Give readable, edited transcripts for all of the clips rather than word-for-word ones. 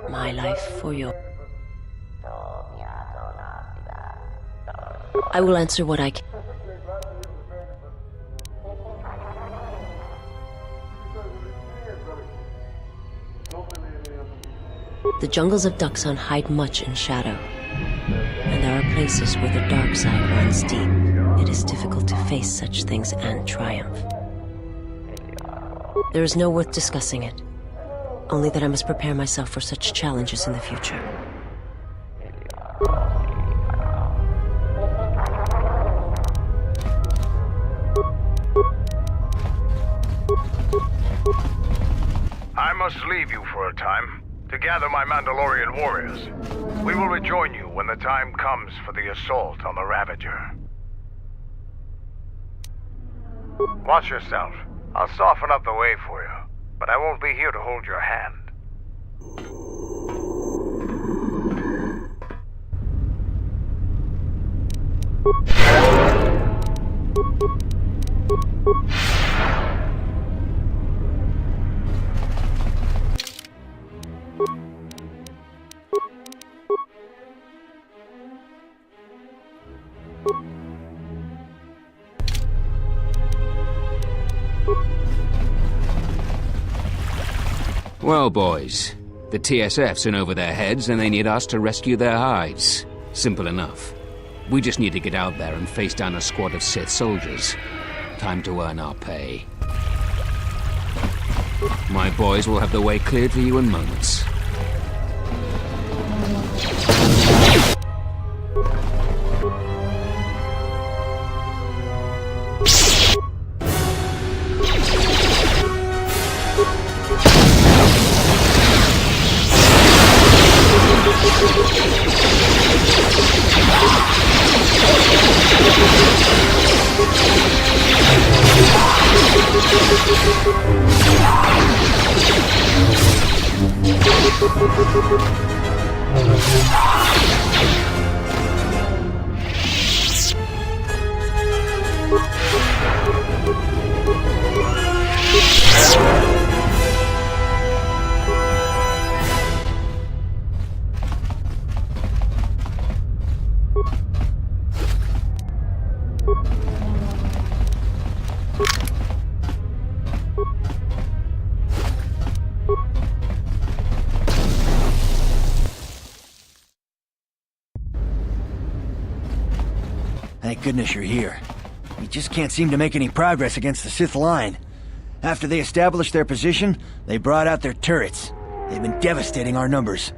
My life for your... I will answer what I can. The jungles of Duxon hide much in shadow, and there are places where the dark side runs deep. It is difficult to face such things and triumph. There is no worth discussing it, only that I must prepare myself for such challenges in the future. I must leave you for a time to gather my Mandalorian warriors. We will rejoin you when the time comes for the assault on the Ravager. Watch yourself. I'll soften up the way for you, but I won't be here to hold your hand. Well, boys, the TSF's in over their heads and they need us to rescue their hides. Simple enough. We just need to get out there and face down a squad of Sith soldiers. Time to earn our pay. My boys will have the way cleared for you in moments. Thank goodness you're here. We just can't seem to make any progress against the Sith line. After they established their position, they brought out their turrets. They've been devastating our numbers.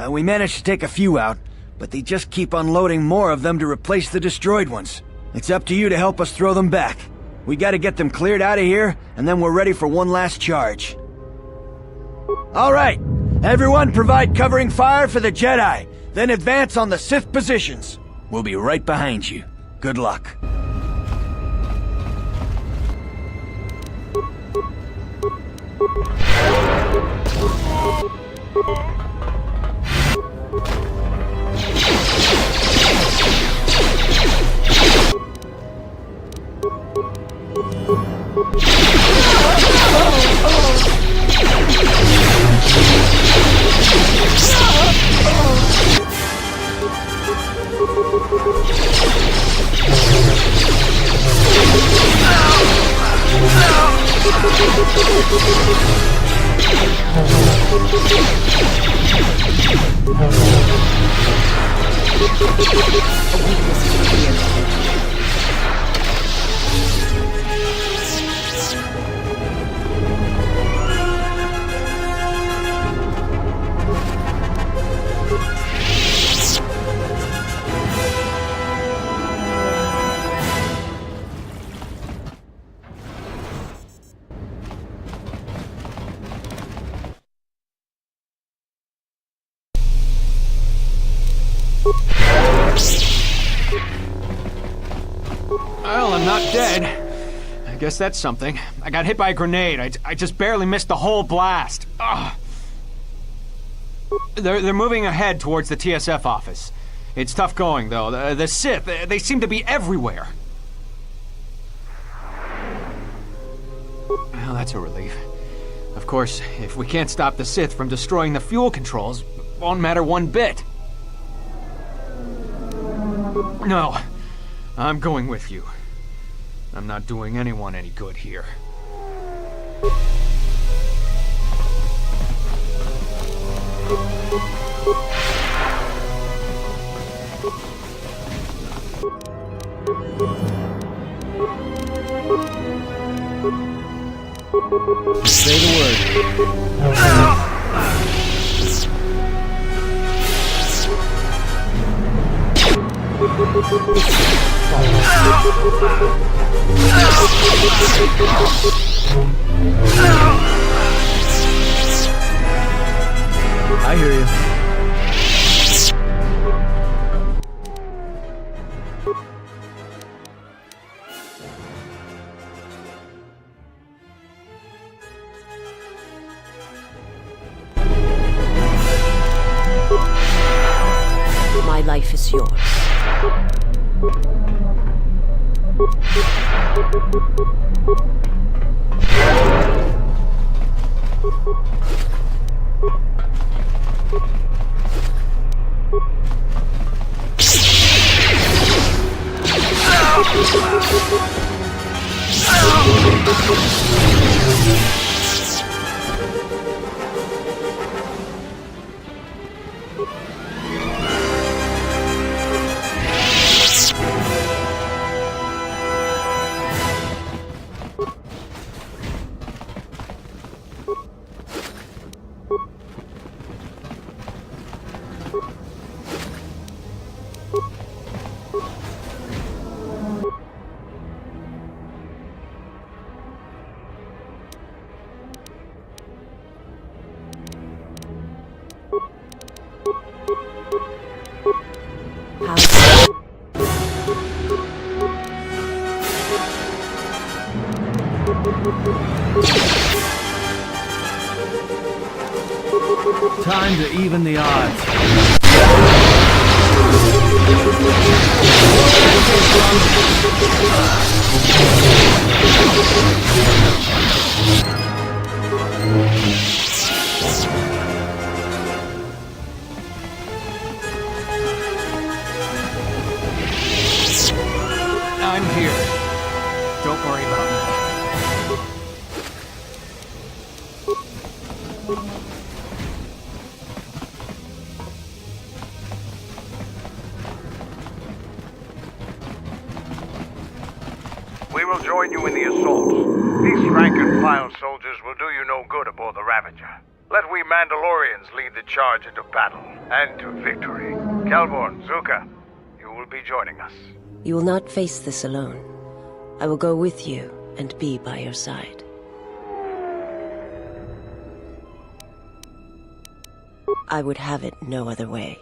We managed to take a few out, but they just keep unloading more of them to replace the destroyed ones. It's up to you to help us throw them back. We gotta get them cleared out of here, and then we're ready for one last charge. All right, everyone provide covering fire for the Jedi, then advance on the Sith positions. We'll be right behind you. Good luck. Well, I'm not dead. I guess that's something. I got hit by a grenade. I just barely missed the whole blast. Ugh. They're moving ahead towards the TSF office. It's tough going, though. The Sith, they seem to be everywhere. Well, that's a relief. Of course, if we can't stop the Sith from destroying the fuel controls, won't matter one bit. No, I'm going with you. I'm not doing anyone any good here. Say the word. I hear you. My life is yours. Time to even the odds. I'm here. Don't worry about me. We will join you in the assault. These rank-and-file soldiers will do you no good aboard the Ravager. Let we Mandalorians lead the charge into battle and to victory. Kelborn, Zuka, you will be joining us. You will not face this alone. I will go with you and be by your side. I would have it no other way.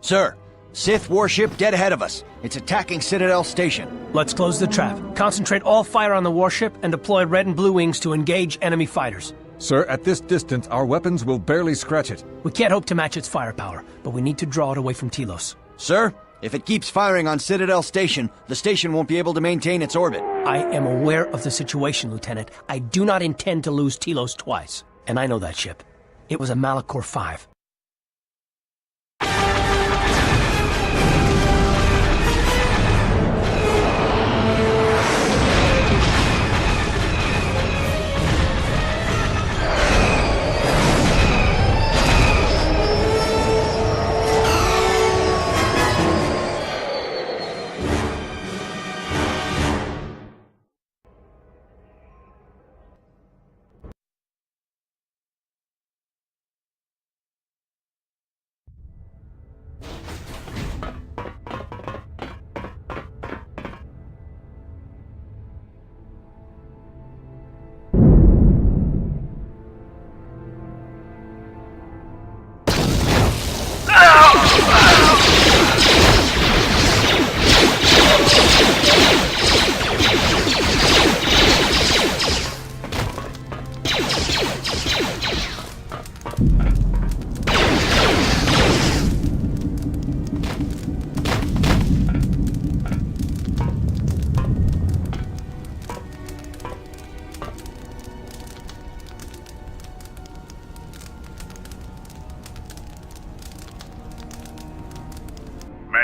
Sir, Sith warship dead ahead of us. It's attacking Citadel Station. Let's close the trap. Concentrate all fire on the warship and deploy red and blue wings to engage enemy fighters. Sir, at this distance, our weapons will barely scratch it. We can't hope to match its firepower, but we need to draw it away from Telos. Sir, if it keeps firing on Citadel Station, the station won't be able to maintain its orbit. I am aware of the situation, Lieutenant. I do not intend to lose Telos twice. And I know that ship. It was a Malachor V.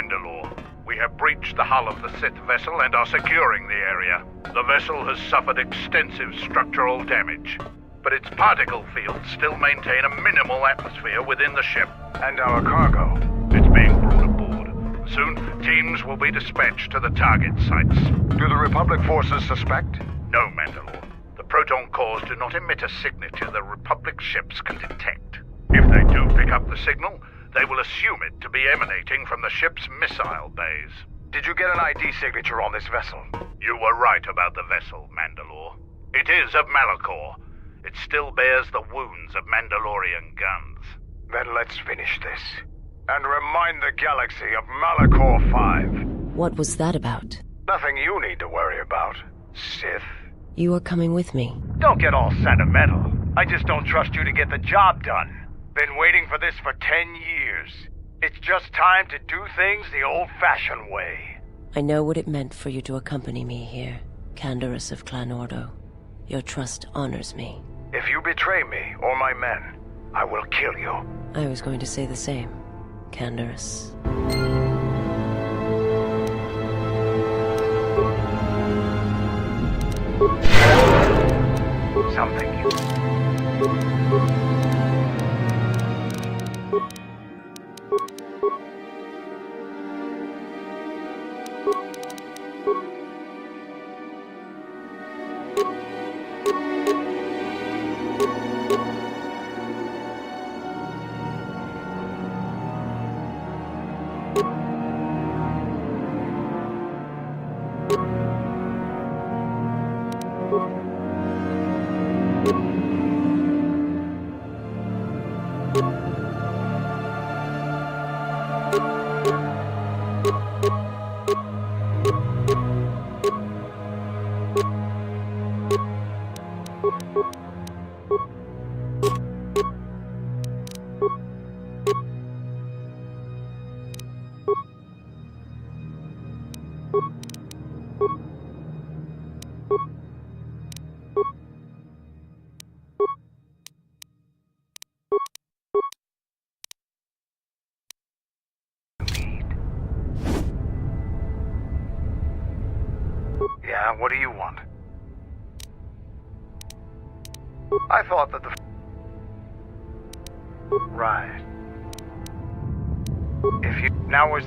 Mandalore. We have breached the hull of the Sith vessel and are securing the area. The vessel has suffered extensive structural damage, but its particle fields still maintain a minimal atmosphere within the ship. And our cargo? It's being brought aboard. Soon, teams will be dispatched to the target sites. Do the Republic forces suspect? No, Mandalore. The proton cores do not emit a signature the Republic ships can detect. If they do pick up the signal, they will assume it to be emanating from the ship's missile bays. Did you get an ID signature on this vessel? You were right about the vessel, Mandalore. It is of Malachor. It still bears the wounds of Mandalorian guns. Then let's finish this. And remind the galaxy of Malachor V. What was that about? Nothing you need to worry about, Sith. You are coming with me. Don't get all sentimental. I just don't trust you to get the job done. Been waiting for this for 10 years. It's just time to do things the old-fashioned way. I know what it meant for you to accompany me here, Canderous of Clan Ordo. Your trust honors me. If you betray me or my men, I will kill you. I was going to say the same, Canderous. Something you... Yeah, what do you want? I thought that the... Right. If you... Now was...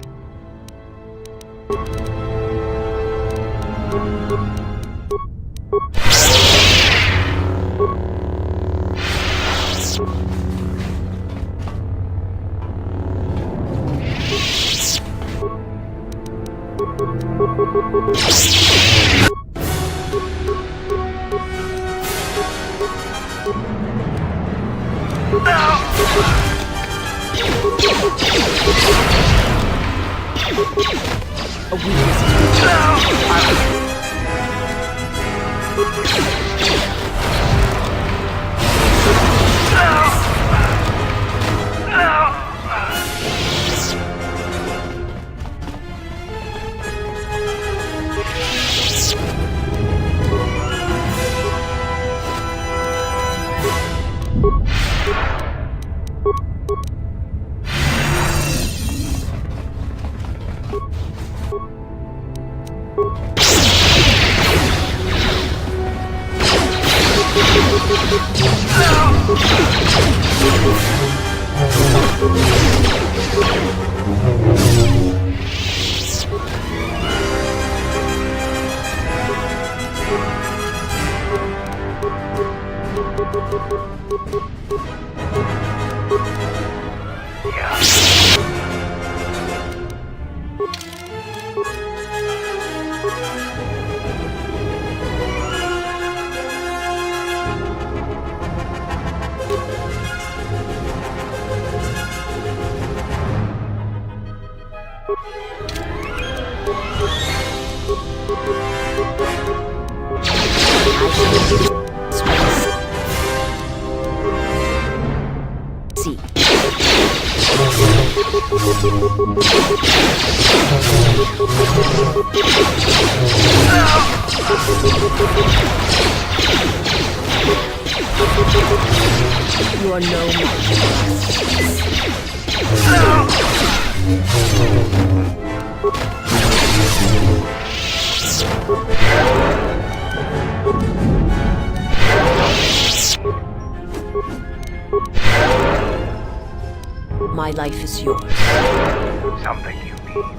You are no match. My life is yours. Something you need.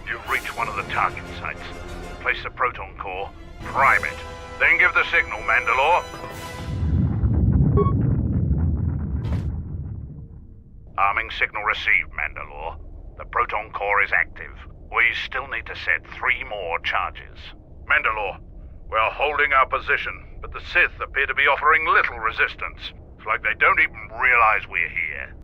You've reached one of the target sites. Place the proton core, prime it, then give the signal, Mandalore. Arming signal received, Mandalore. The proton core is active. We still need to set 3 more charges. Mandalore, we're holding our position, but the Sith appear to be offering little resistance. It's like they don't even realize we're here.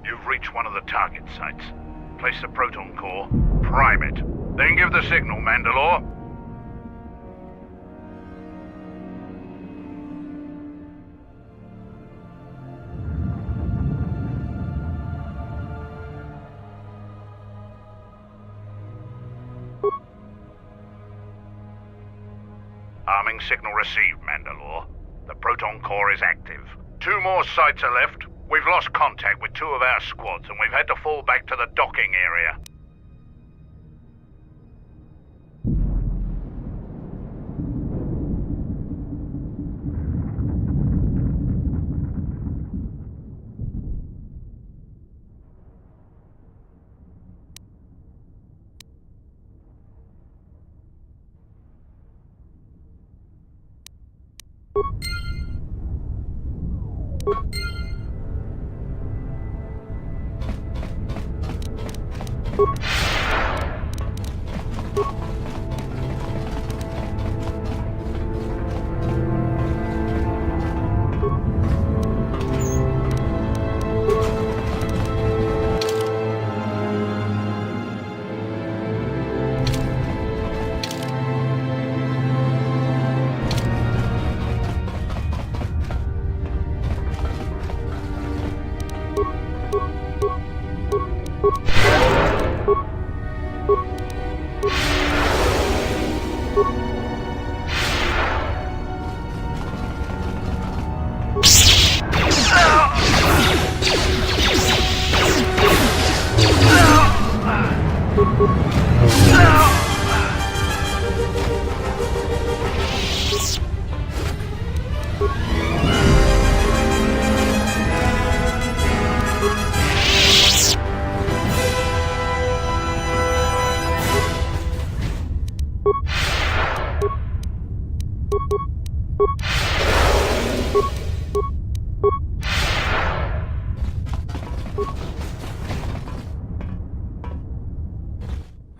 You've reached one of the target sites. Place the proton core, prime it, then give the signal, Mandalore. Arming signal received, Mandalore. The proton core is active. 2 more sites are left. We've lost contact with 2 of our squads, and we've had to fall back to the docking area.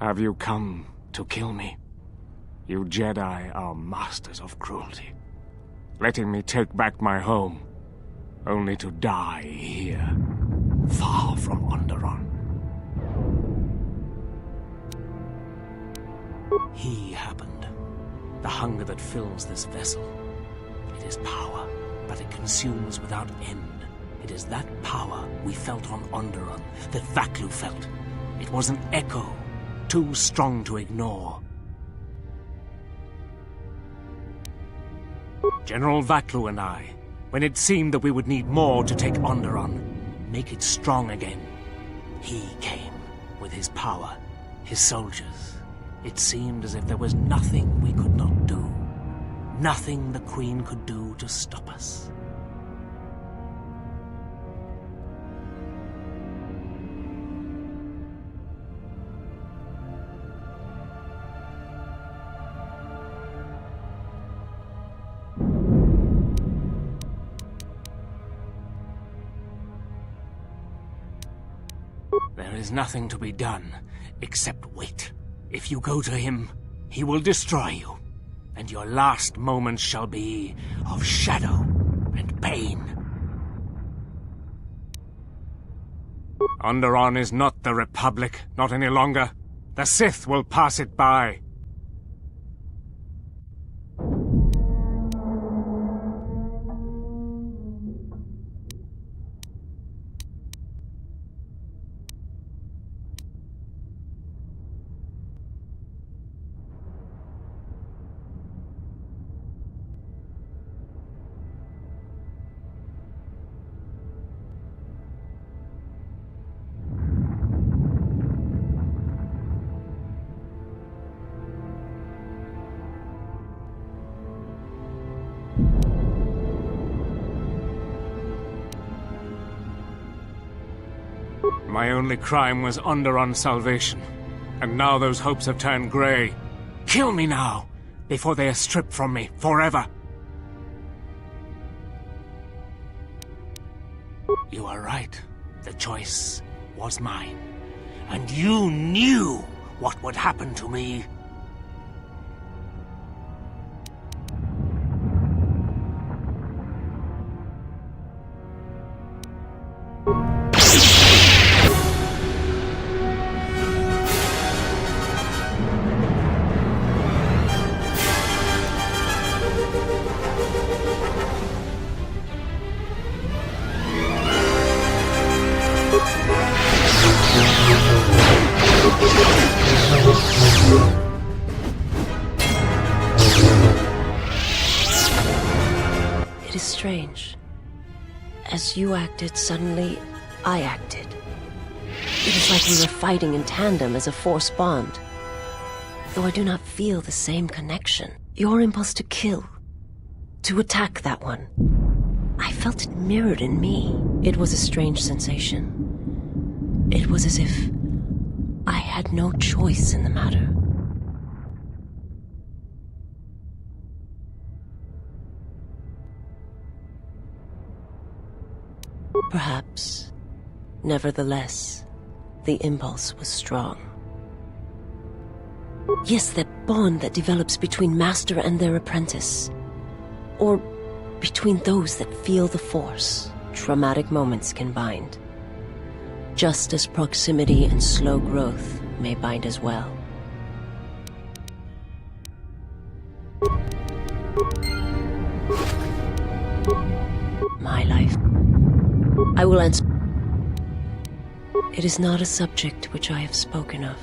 Have you come to kill me? You Jedi are masters of cruelty. Letting me take back my home, only to die here, far from Onderon. He happened. The hunger that fills this vessel. It is power, but it consumes without end. It is that power we felt on Onderon, that Vaklu felt. It was an echo, too strong to ignore. General Vaklu and I, when it seemed that we would need more to take Onderon, make it strong again, he came with his power, his soldiers. It seemed as if there was nothing we could not do. Nothing the Queen could do to stop us. There is nothing to be done except wait. If you go to him, he will destroy you, and your last moments shall be of shadow and pain. Onderon is not the Republic, not any longer. The Sith will pass it by. My only crime was Onderon's salvation, and now those hopes have turned grey. Kill me now, before they are stripped from me forever. You are right. The choice was mine. And you knew what would happen to me. It is strange. As you acted, suddenly I acted. It is like we were fighting in tandem as a force bond. Though I do not feel the same connection. Your impulse to kill, to attack that one, I felt it mirrored in me. It was a strange sensation. It was as if I had no choice in the matter. Perhaps. Nevertheless, the impulse was strong. Yes, that bond that develops between master and their apprentice. Or between those that feel the Force. Traumatic moments can bind. Just as proximity and slow growth may bind as well. My life. I will answer. It is not a subject which I have spoken of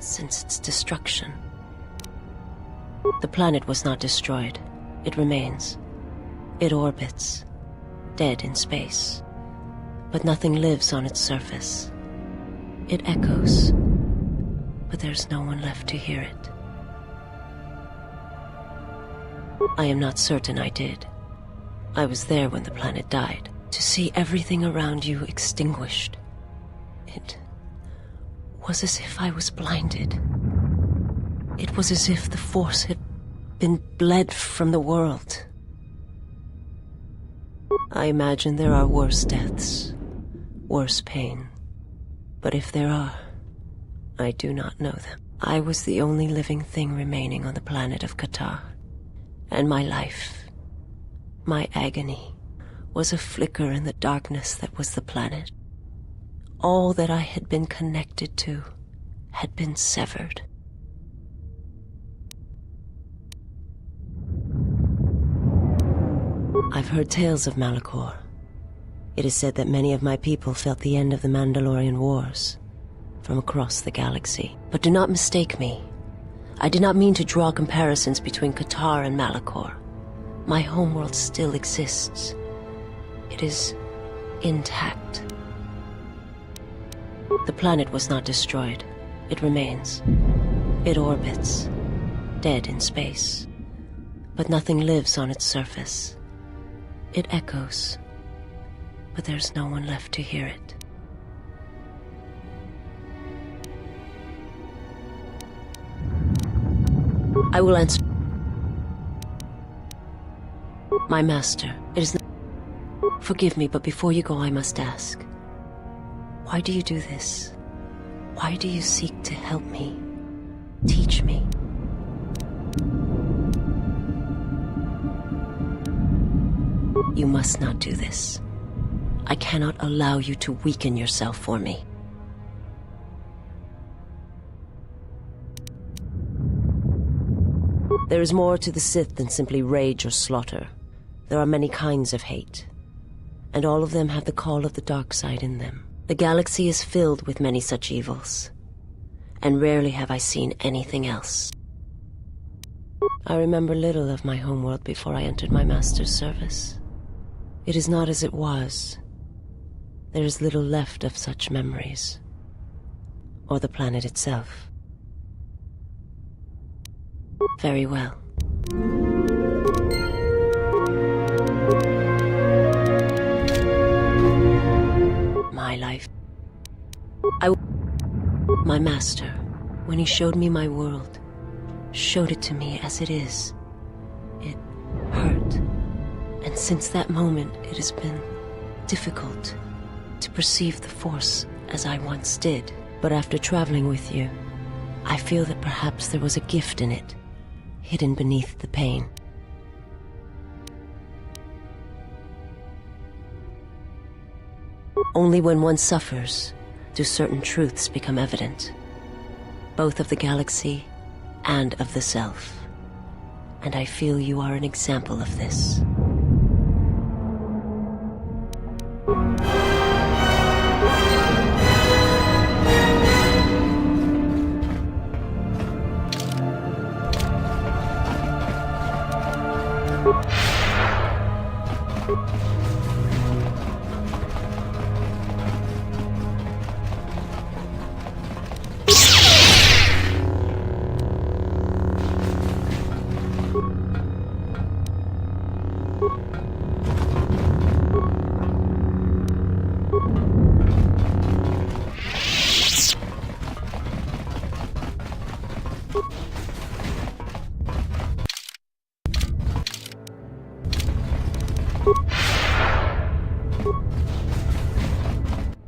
since its destruction. The planet was not destroyed. It remains. It orbits, dead in space. But nothing lives on its surface. It echoes, but there's no one left to hear it. I am not certain I did. I was there when the planet died. To see everything around you extinguished. It was as if I was blinded. It was as if the Force had been bled from the world. I imagine there are worse deaths, worse pain. But if there are, I do not know them. I was the only living thing remaining on the planet of Katarr. And my life, my agony, was a flicker in the darkness that was the planet. All that I had been connected to had been severed. I've heard tales of Malachor. It is said that many of my people felt the end of the Mandalorian Wars from across the galaxy. But do not mistake me. I did not mean to draw comparisons between Katarr and Malachor. My homeworld still exists. It is intact. The planet was not destroyed. It remains. It orbits, dead in space. But nothing lives on its surface. It echoes, but there's no one left to hear it. I will answer. My master, it is... Forgive me, but before you go, I must ask. Why do you do this? Why do you seek to help me? Teach me? You must not do this. I cannot allow you to weaken yourself for me. There is more to the Sith than simply rage or slaughter. There are many kinds of hate, and all of them have the call of the dark side in them. The galaxy is filled with many such evils, and rarely have I seen anything else. I remember little of my homeworld before I entered my master's service. It is not as it was. There is little left of such memories, or the planet itself. Very well. My life. My master, when he showed me my world, showed it to me as it is. It hurt. And since that moment, it has been difficult to perceive the Force as I once did. But after traveling with you, I feel that perhaps there was a gift in it, hidden beneath the pain. Only when one suffers do certain truths become evident, both of the galaxy and of the self. And I feel you are an example of this.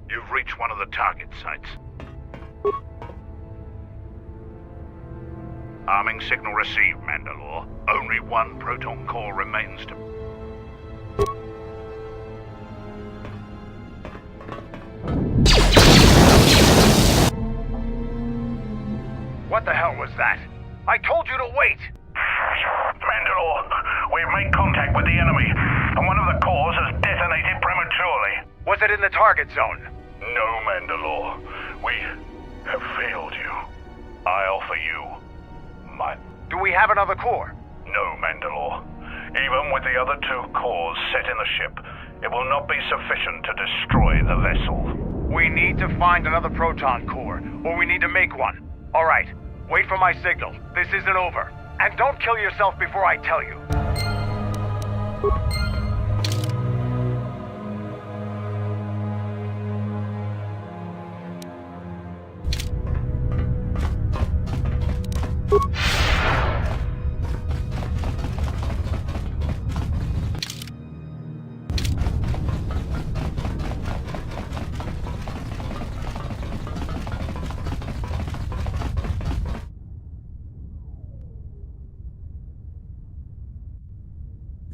You've reached one of the target sites. Arming signal received, Mandalore. Only one proton core remains to... What the hell was that? I told you to wait! Mandalore, we've made contact with the enemy, and one of the cores has detonated prematurely. Was it in the target zone? No, Mandalore. We have failed you. I offer you my... Do we have another core? No, Mandalore. Even with the other two cores set in the ship, it will not be sufficient to destroy the vessel. We need to find another proton core, or we need to make one. All right, wait for my signal. This isn't over. And don't kill yourself before I tell you.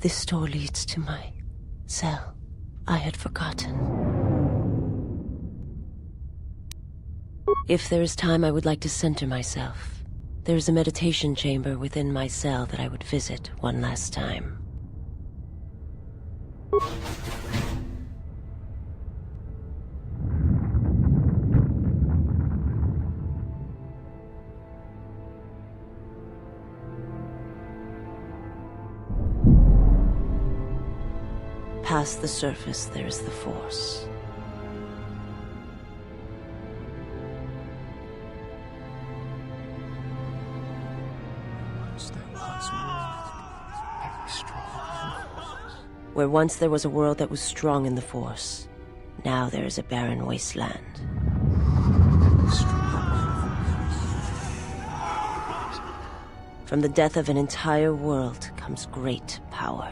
This door leads to my cell. I had forgotten. If there is time, I would like to center myself. There is a meditation chamber within my cell that I would visit one last time. Past the surface, there is the Force. Where once there was a world that was strong in the Force, now there is a barren wasteland. From the death of an entire world comes great power.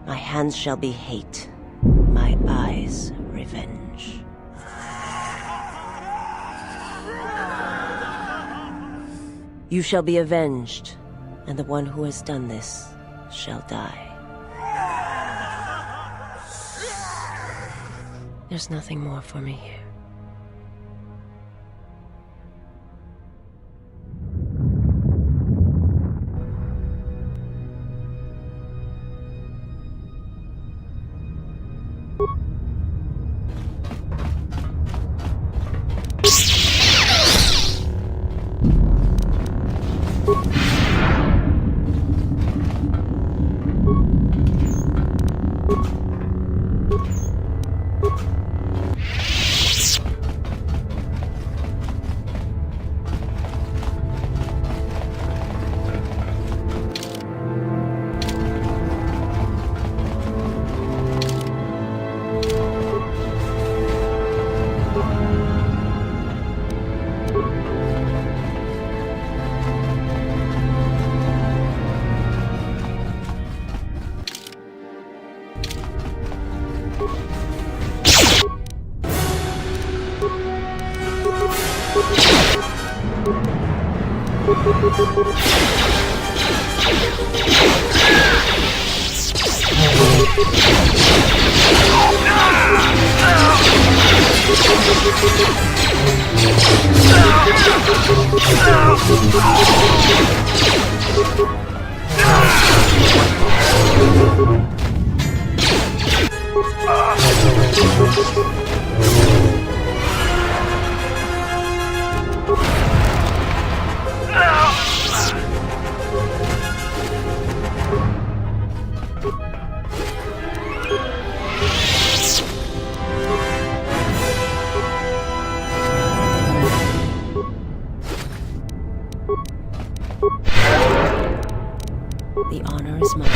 My hands shall be hate, my eyes revenge. You shall be avenged, and the one who has done this shall die. There's nothing more for me here. The honor is mine.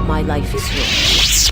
My life is yours.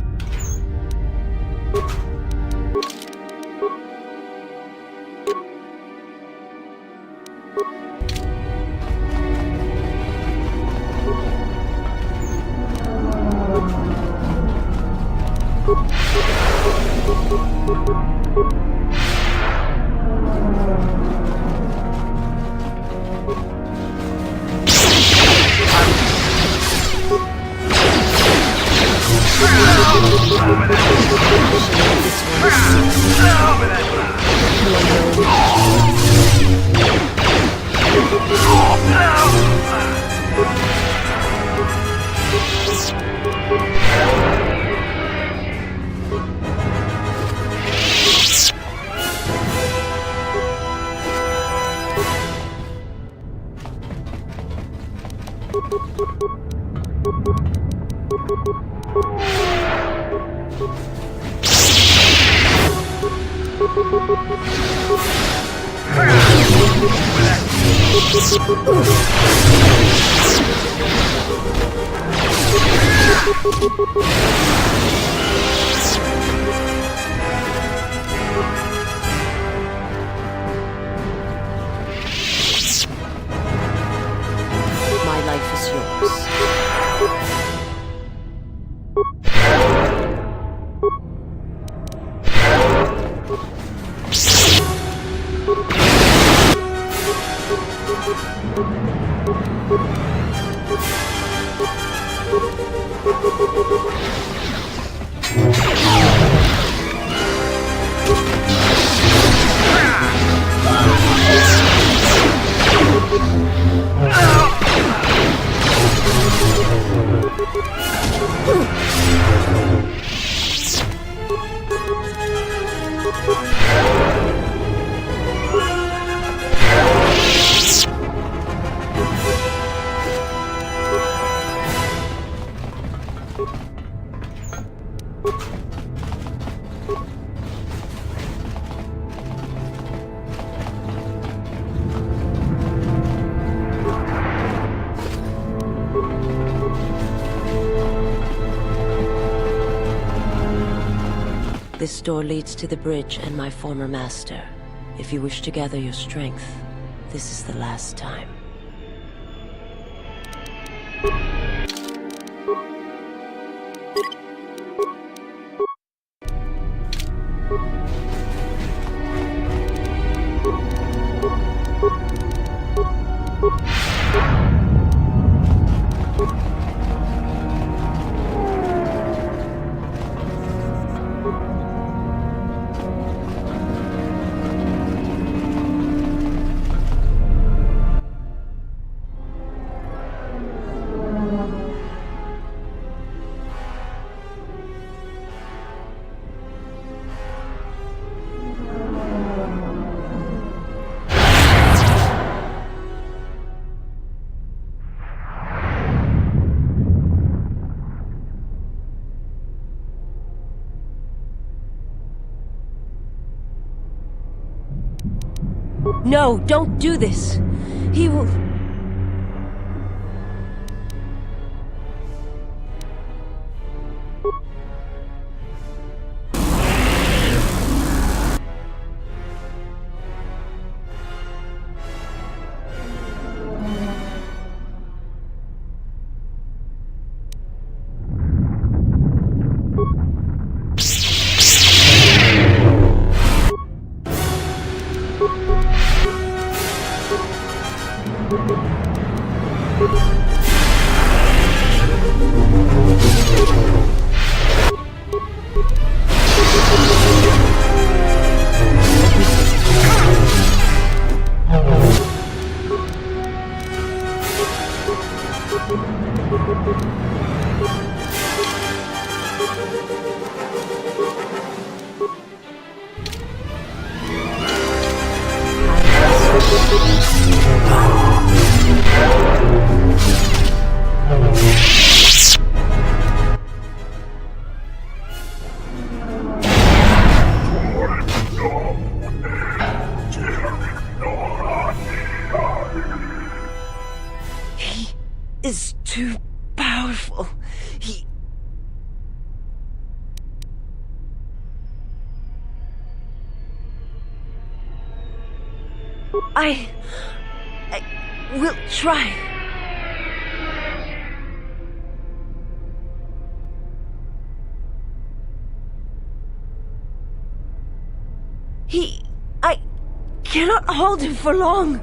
My life is yours. This door leads to the bridge and my former master. If you wish to gather your strength, this is the last time. No, don't do this. He will... He is too powerful. He... I will try. I cannot hold him for long.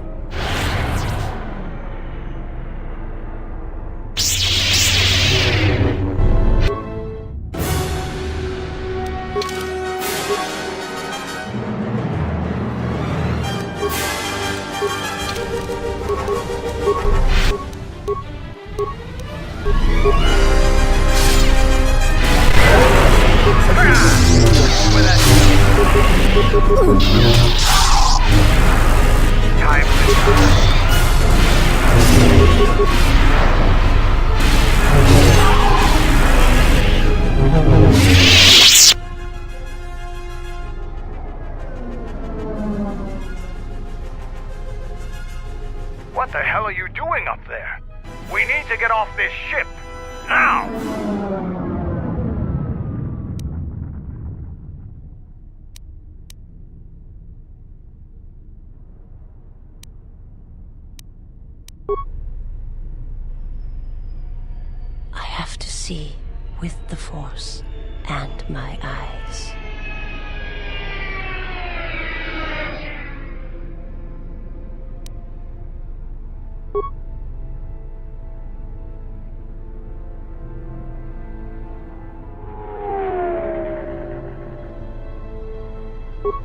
What the hell are you doing up there? We need to get off this ship. Now! I have to see with the Force and my eyes.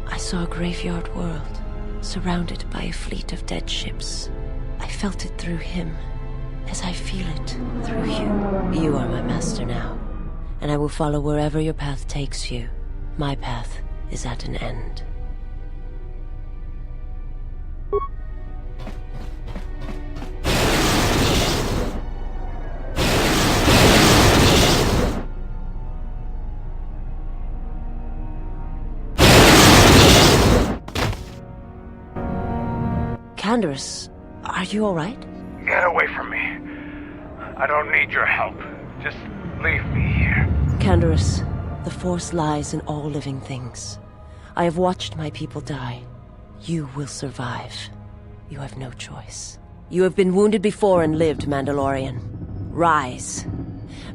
I saw a graveyard world, surrounded by a fleet of dead ships. I felt it through him, as I feel it through you. You are my master now, and I will follow wherever your path takes you. My path is at an end. Canderous, are you all right? Get away from me. I don't need your help. Just leave me here. Canderous, the Force lies in all living things. I have watched my people die. You will survive. You have no choice. You have been wounded before and lived, Mandalorian. Rise.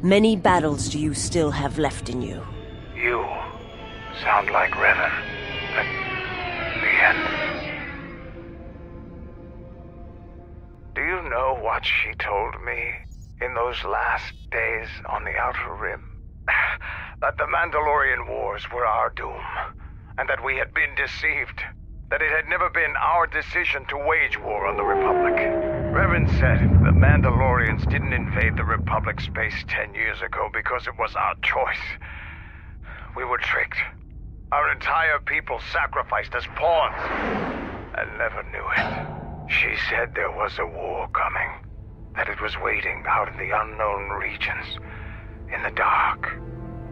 Many battles do you still have left in you. You sound like Revan. At the end. Do you know what she told me in those last days on the Outer Rim? That the Mandalorian Wars were our doom, and that we had been deceived. That it had never been our decision to wage war on the Republic. Revan said the Mandalorians didn't invade the Republic space 10 years ago because it was our choice. We were tricked. Our entire people sacrificed as pawns, and never knew it. She said there was a war coming, that it was waiting out in the unknown regions, in the dark,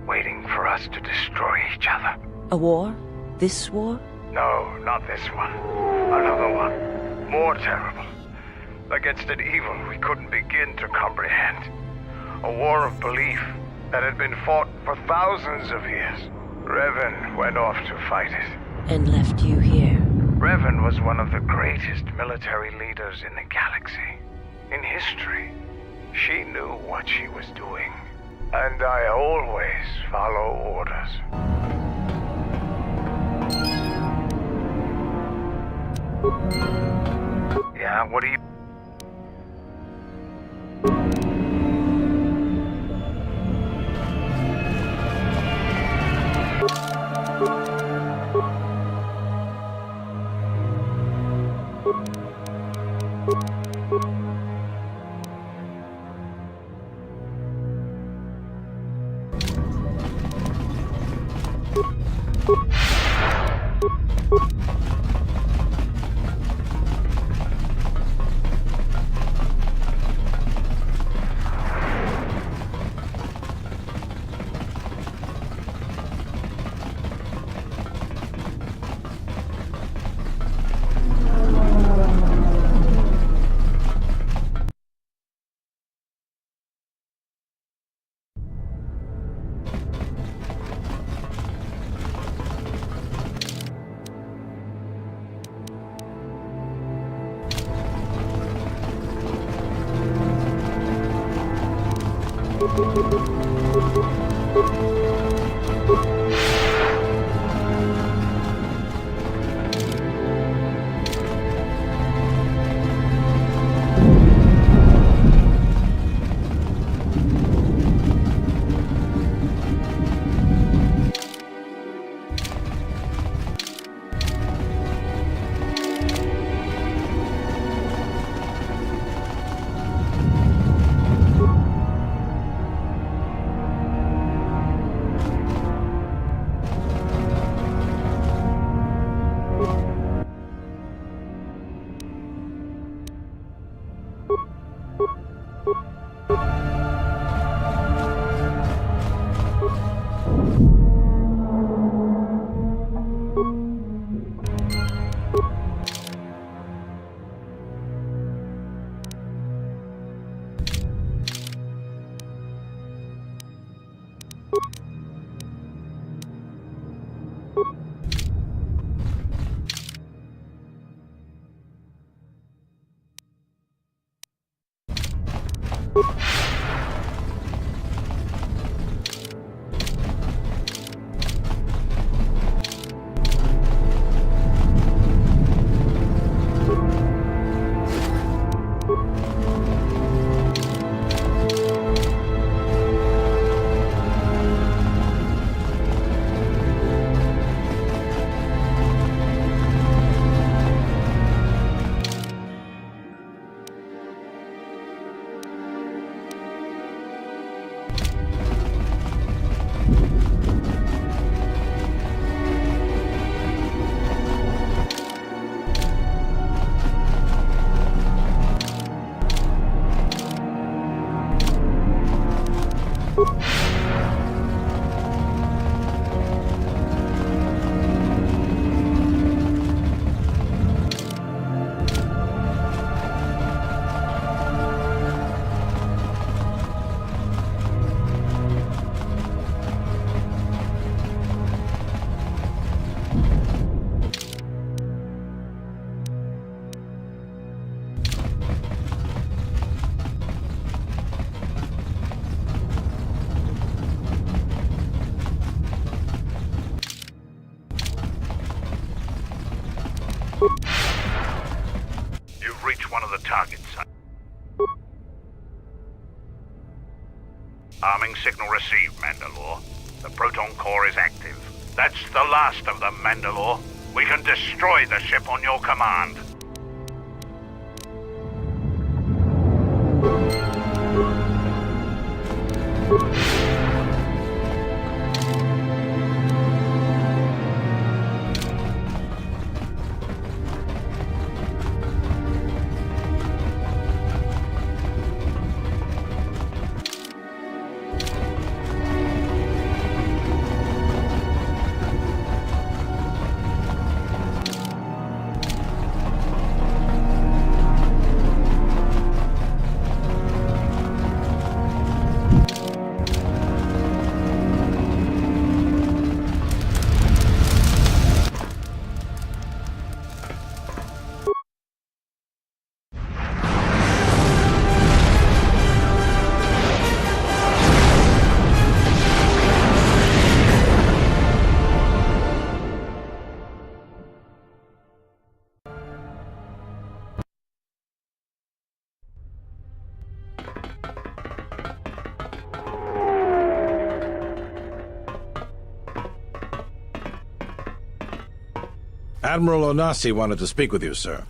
waiting for us to destroy each other. A war? This war? No, not this one. Another one. More terrible. Against an evil we couldn't begin to comprehend. A war of belief that had been fought for thousands of years. Revan went off to fight it. And left you here. Revan was one of the greatest military leaders in the galaxy. In history. She knew what she was doing. And I always follow orders. Yeah, what do you... You've reached one of the targets. Arming signal received, Mandalore. The proton core is active. That's the last of them, Mandalore. We can destroy the ship on your command. Admiral Onasi wanted to speak with you, sir.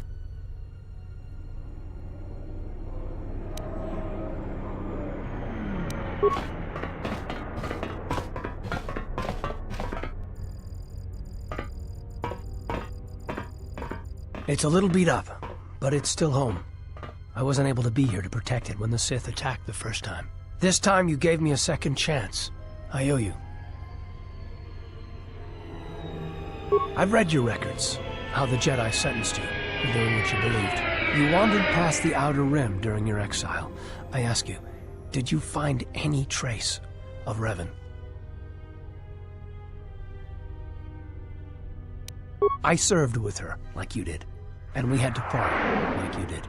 It's a little beat up, but it's still home. I wasn't able to be here to protect it when the Sith attacked the first time. This time you gave me a second chance. I owe you. I've read your records, how the Jedi sentenced you for doing what you believed. You wandered past the Outer Rim during your exile. I ask you, did you find any trace of Revan? I served with her, like you did, and we had to part, like you did.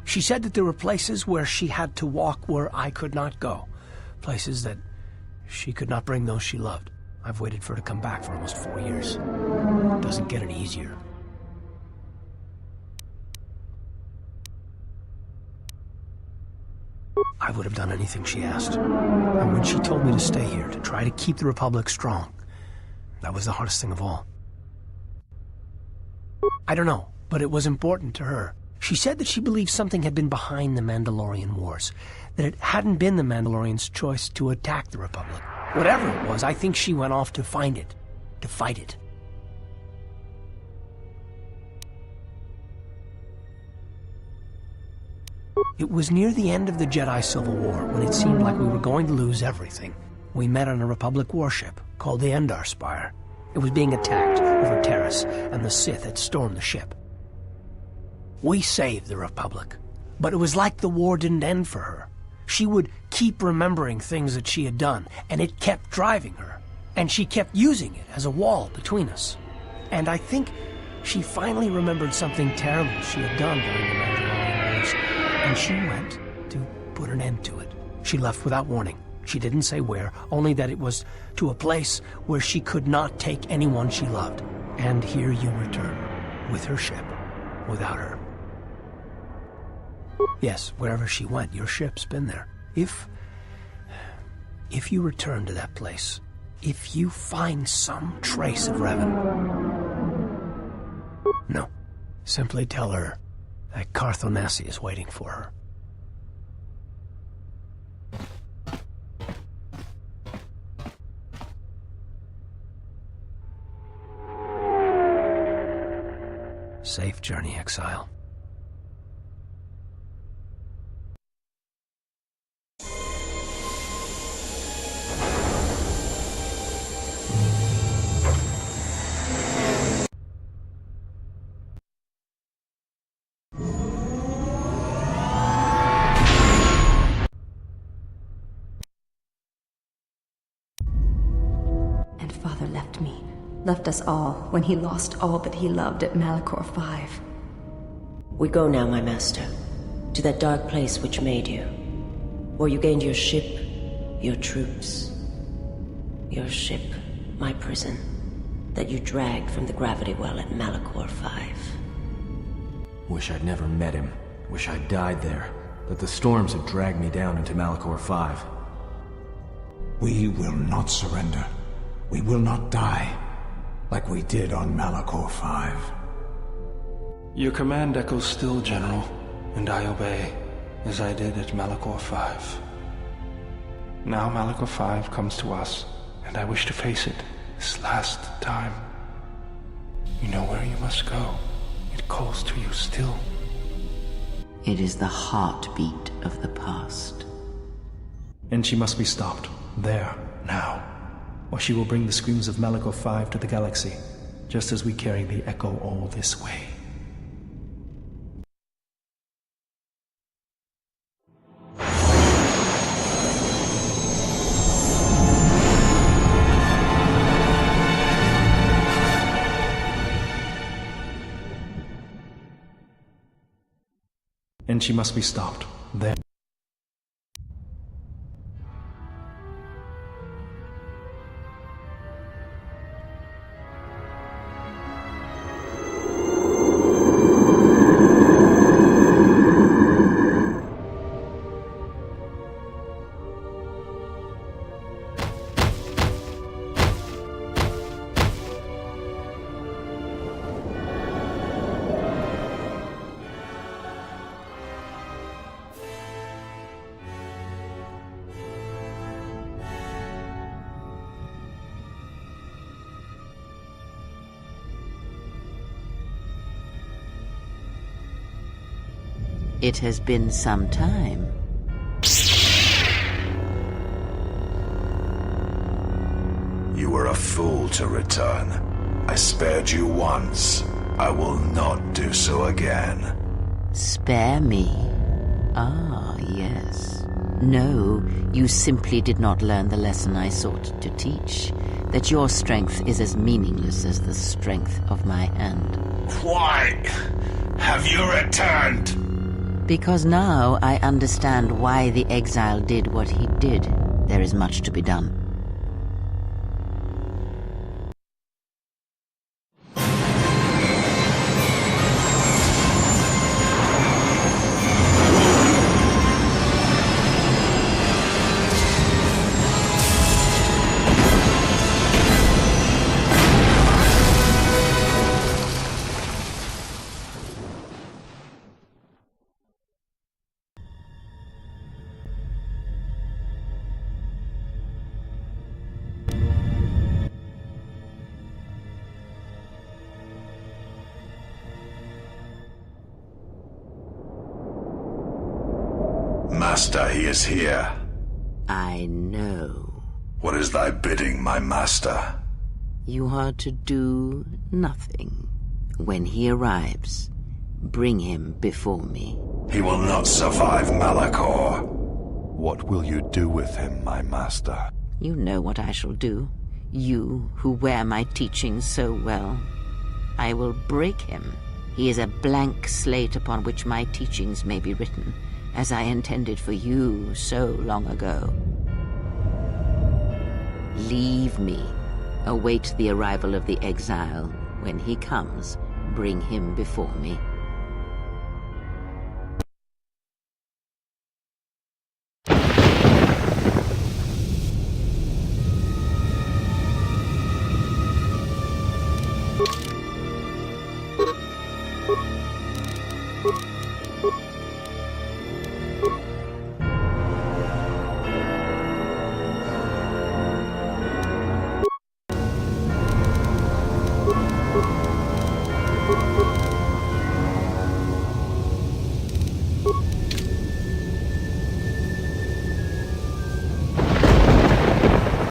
She said that there were places where she had to walk where I could not go. Places that she could not bring those she loved. I've waited for her to come back for almost 4 years. It doesn't get any easier. I would have done anything she asked. And when she told me to stay here, to try to keep the Republic strong, that was the hardest thing of all. I don't know, but it was important to her. She said that she believed something had been behind the Mandalorian Wars, that it hadn't been the Mandalorians' choice to attack the Republic. Whatever it was, I think she went off to find it, to fight it. It was near the end of the Jedi Civil War, when it seemed like we were going to lose everything. We met on a Republic warship called the Endar Spire. It was being attacked over Taris, and the Sith had stormed the ship. We saved the Republic, but it was like the war didn't end for her. She would keep remembering things that she had done, and it kept driving her. And she kept using it as a wall between us. And I think she finally remembered something terrible she had done during the Mandalorian Wars, and she went to put an end to it. She left without warning. She didn't say where, only that it was to a place where she could not take anyone she loved. And here you return, with her ship, without her. Yes, wherever she went, your ship's been there. If you return to that place, if you find some trace of Revan, no, simply tell her that Darth Nihilus is waiting for her. Safe journey, exile. Left us all when he lost all that he loved at Malachor V. We go now, my master, to that dark place which made you. Where you gained your ship, your troops. Your ship, my prison, that you dragged from the gravity well at Malachor V. Wish I'd never met him. Wish I'd died there. That the storms had dragged me down into Malachor V. We will not surrender. We will not die. Like we did on Malachor V. Your command echoes still, General, and I obey, as I did at Malachor V. Now Malachor V comes to us, and I wish to face it this last time. You know where you must go. It calls to you still. It is the heartbeat of the past. And she must be stopped, there, now. Or she will bring the screams of Malachor V to the galaxy, just as we carry the echo all this way. And she must be stopped, there. It has been some time. You were a fool to return. I spared you once. I will not do so again. Spare me? Ah, yes. No, you simply did not learn the lesson I sought to teach. That your strength is as meaningless as the strength of my hand. Why have you returned? Because now I understand why the exile did what he did. There is much to be done. Master, he is here. I know. What is thy bidding, my master? You are to do nothing. When he arrives, bring him before me. He will not survive Malachor. What will you do with him, my master? You know what I shall do. You, who wear my teachings so well. I will break him. He is a blank slate upon which my teachings may be written, as I intended for you so long ago. Leave me. Await the arrival of the exile. When he comes, bring him before me.